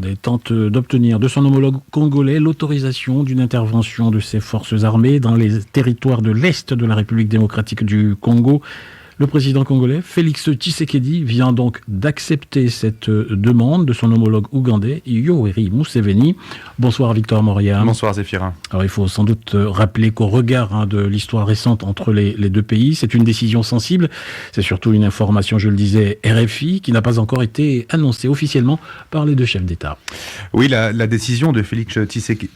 ougandais tente d'obtenir de son homologue congolais l'autorisation d'une intervention de ses forces armées dans les territoires de l'Est de la République démocratique du Congo. Le président congolais, Félix Tshisekedi, vient donc d'accepter cette demande de son homologue ougandais, Yoweri Museveni. Bonsoir Victor Moria. Bonsoir Zéphirin. Alors il faut sans doute rappeler qu'au regard de l'histoire récente entre les deux pays, c'est une décision sensible. C'est surtout une information, je le disais, RFI, qui n'a pas encore été annoncée officiellement par les deux chefs d'État. Oui, la décision de Félix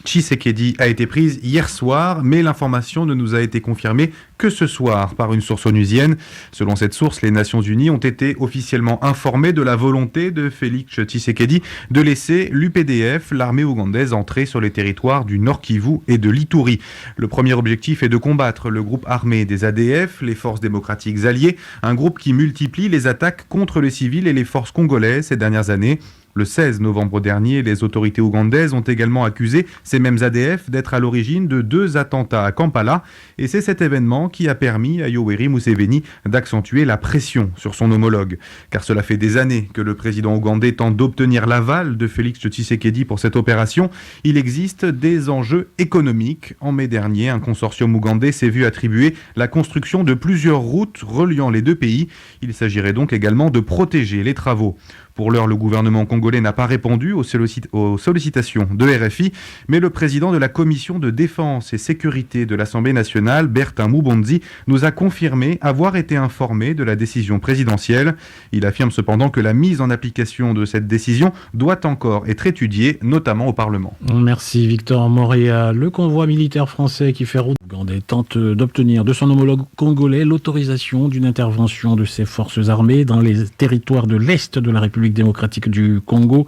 Tshisekedi a été prise hier soir, mais l'information ne nous a été confirmée que ce soir par une source onusienne. Selon cette source, les Nations Unies ont été officiellement informées de la volonté de Félix Tshisekedi de laisser l'UPDF, l'armée ougandaise, entrer sur les territoires du Nord Kivu et de l'Ituri. Le premier objectif est de combattre le groupe armé des ADF, les forces démocratiques alliées, un groupe qui multiplie les attaques contre les civils et les forces congolaises ces dernières années. Le 16 novembre dernier, les autorités ougandaises ont également accusé ces mêmes ADF d'être à l'origine de 2 attentats à Kampala. Et c'est cet événement qui a permis à Yoweri Museveni d'accentuer la pression sur son homologue. Car cela fait des années que le président ougandais tente d'obtenir l'aval de Félix Tshisekedi pour cette opération. Il existe des enjeux économiques. En mai dernier, un consortium ougandais s'est vu attribuer la construction de plusieurs routes reliant les deux pays. Il s'agirait donc également de protéger les travaux. Pour l'heure, le gouvernement congolais n'a pas répondu aux sollicitations de RFI, mais le président de la commission de défense et sécurité de l'Assemblée nationale, Bertin Mubonzi, nous a confirmé avoir été informé de la décision présidentielle. Il affirme cependant que la mise en application de cette décision doit encore être étudiée, notamment au Parlement. Merci Victor Moria. Le convoi militaire français qui fait route ougandais tente d'obtenir de son homologue congolais l'autorisation d'une intervention de ses forces armées dans les territoires de l'Est de la République démocratique du Congo.